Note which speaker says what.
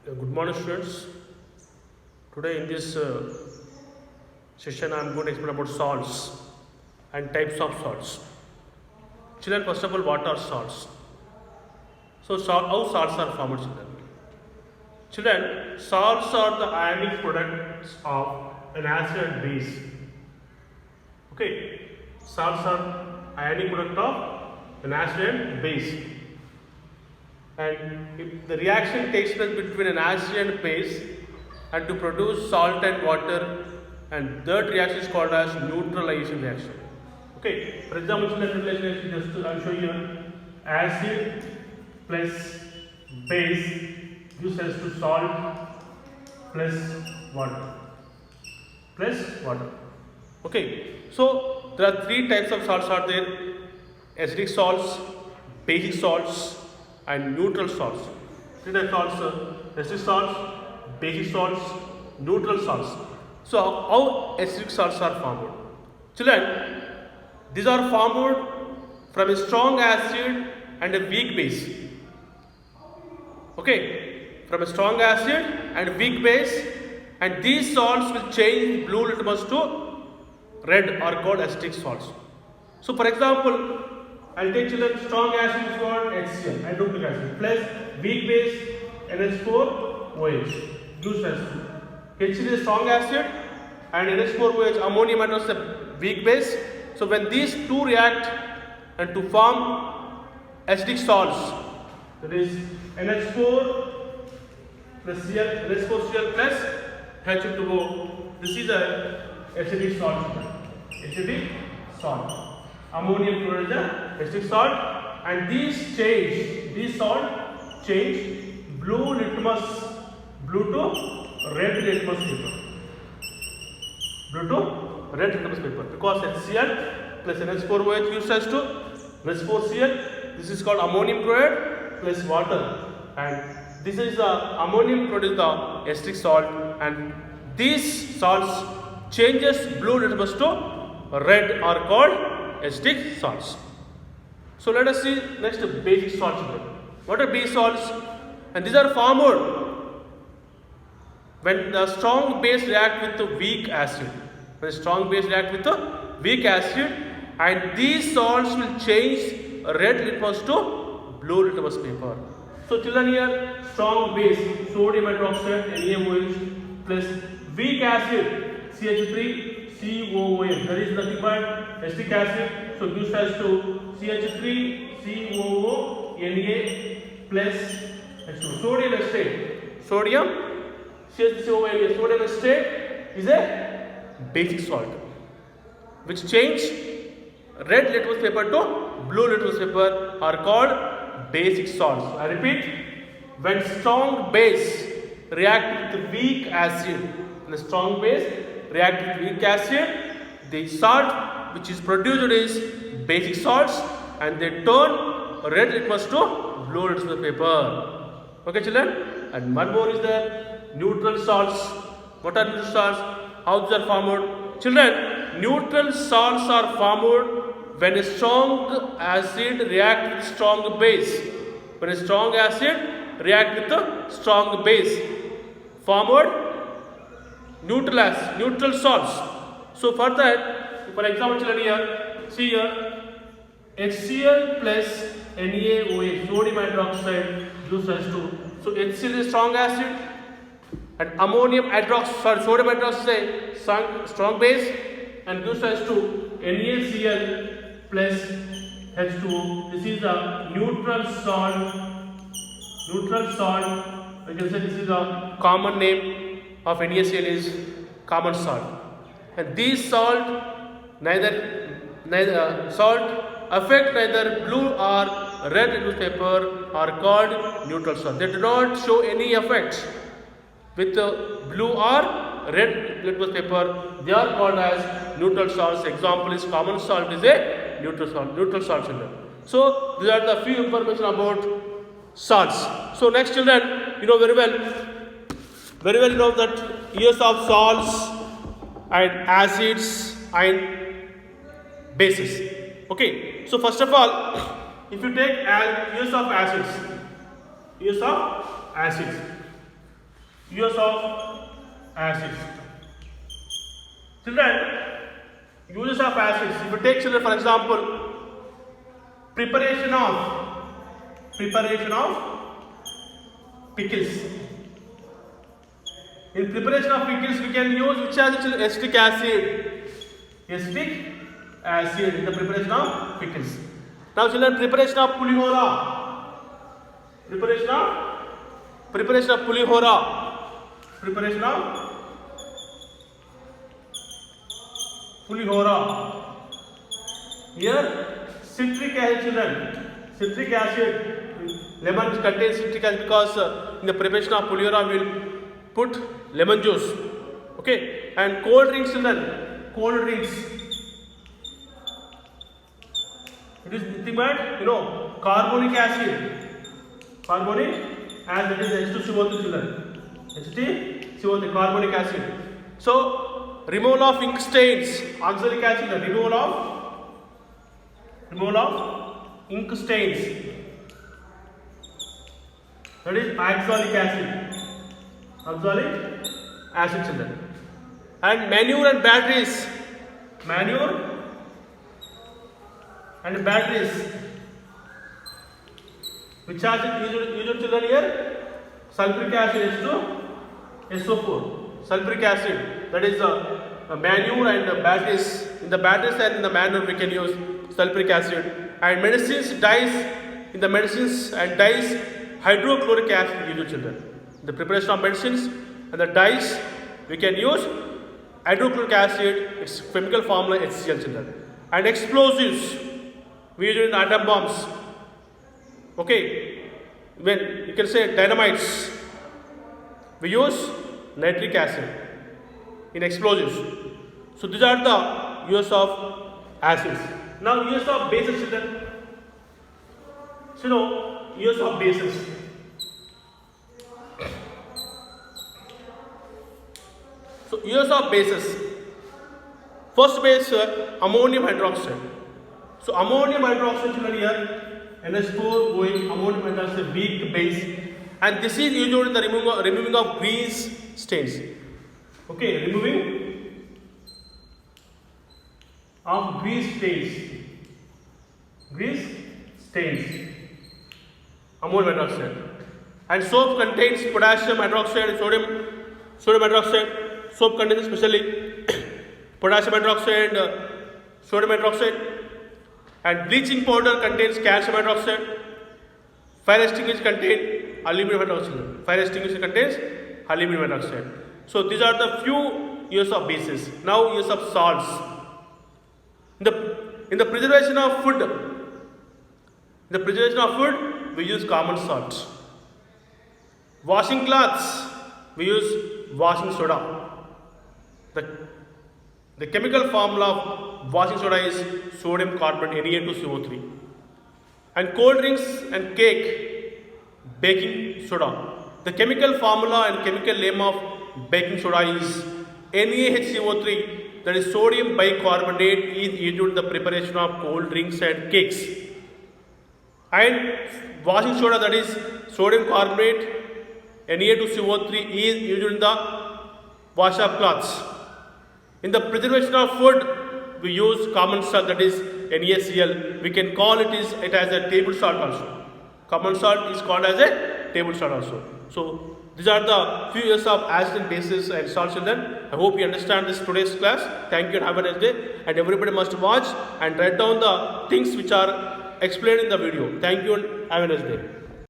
Speaker 1: Good morning, students. Today, in this session, I am going to explain about salts and types of salts. Children, first of all, what are salts? So, how salts are formed, children? Children, salts are the ionic products of an acid and base. Okay, salts are ionic product of an acid and base. And if the reaction takes place between an acid and base and to produce salt and water, and that reaction is called as neutralization reaction. Okay, for example, neutralization reaction, just I'll show you acid plus base gives us to salt plus water. Okay, so there are three types of salts are there: acidic salts, basic salts, and neutral salts. Three types of salts: acidic salts, basic salts, neutral salts. So how acidic salts are formed? Children, these are formed from a strong acid and a weak base. Okay, from a strong acid and weak base, and these salts will change blue litmus to red, are called acidic salts. So for example, I'll take children, strong acid is called HCl, hydrochloric acid, plus weak base NH4OH, gives us HCl is strong acid and NH4OH, ammonium hydroxide is a weak base. So when these two react and to form acidic salts, that is NH4 plus Cl, NH4Cl plus H2O, this is a acidic salt. Acidic salt. Ammonium chloride is the acidic salt, and these salt change blue to red litmus paper. Blue to red litmus paper, because HCl plus NH4OH gives us to NH4Cl. This is called ammonium chloride plus water, and this is the ammonium chloride is the acidic salt, and these salts changes blue litmus to red are called acidic salts. So let us see next basic salts. What are basic salts? And these are formed when the strong base react with the weak acid. When the strong base react with the weak acid, and these salts will change red litmus to blue litmus paper. So children, here strong base sodium hydroxide NaOH plus weak acid CH3COOH, that is nothing but acetic acid, so gives us to CH3COO Na plus H2. Sodium acetate, sodium CH3COO, sodium acetate is a basic salt which change red litmus paper to blue litmus paper, are called basic salts. I repeat, when strong base react with weak acid, when the strong base react with weak acid, the salt which is produced is basic salts, and they turn red litmus to blue litmus paper. Okay, children? And one more is the neutral salts. What are neutral salts? How these are formed? Children, neutral salts are formed when a strong acid react with strong base. When a strong acid react with a strong base, formed neutral salts. So for that, for example, children, here see here HCl plus NaOH, sodium hydroxide, gives us to. So HCl is strong acid, and ammonium hydroxide, sodium hydroxide is strong base, and gives us to NaCl plus H2O. This is a neutral salt. Neutral salt. We can say this is a common name of NaCl is common salt. And these salt salt affect neither blue or red litmus paper, are called neutral salt. They do not show any effect with blue or red litmus paper. They are called as neutral salts. Example is common salt is a neutral salt. Neutral salt, children. So these are the few information about salts. So next, children, you know very well you know that use of salts and acids and bases. Okay, so first of all, if you take use of acids, Use of acids. Children, uses of acids. If you take children for example, preparation of pickles. In preparation of pickles, we can use which are the acetic acid. Acetic acid in the preparation of pickles. Now, children, preparation of pulihora. Preparation of pulihora. Preparation of pulihora. Here, citric acid, children. Citric acid. Lemon contains citric acid because in the preparation of pulihora we will put lemon juice. Okay, and cold drinks, children. Cold drinks. It is nothing but carbonic acid. Carbonic acid, that is H2CO3, children. H2CO3, carbonic acid. So, removal of ink stains, oxalic acid, removal of ink stains. That is oxalic acid. Oxalic acid, children. And manure and batteries. Manure and batteries. Which acid used children here? Sulfuric acid H2SO4. Sulfuric acid, that is manure and batteries. In the batteries and in the manure we can use sulfuric acid. And medicines, dyes, in the medicines and dyes, hydrochloric acid used children. In the preparation of medicines and the dyes we can use hydrochloric acid, its chemical formula HCl, children. And explosives, we use it in atom bombs. Okay, when you can say dynamites, we use nitric acid in explosives. So these are the use of acids. Now use of bases, children. So use of bases. So use of bases. First base, ammonium hydroxide. So ammonium hydroxide, children, here NH4 going ammonium hydroxide, weak base, and this is used in the removing of grease stains. Okay, removing of grease stains, ammonium hydroxide. And soap contains potassium hydroxide, sodium hydroxide. Soap contains especially potassium hydroxide, sodium hydroxide. And bleaching powder contains calcium hydroxide. Fire extinguisher contains aluminum hydroxide. Fire extinguisher contains aluminum hydroxide. So these are the few use of bases. Now use of salts. In the preservation of food, we use common salt. Washing clothes, we use washing soda. The chemical formula of washing soda is sodium carbonate, Na2CO3. And cold drinks and cake, baking soda. The chemical formula and chemical name of baking soda is NaHCO3, that is sodium bicarbonate, is used in the preparation of cold drinks and cakes. And washing soda, that is sodium carbonate, Na2CO3, is used in the wash of clothes. In the preservation of food, we use common salt, that is NaCl. We can call it as a table salt also. Common salt is called as a table salt also. So these are the few uses of acids and bases and salts, children. I hope you understand this today's class. Thank you and have a nice day. And everybody must watch and write down the things which are explained in the video. Thank you and have a nice day.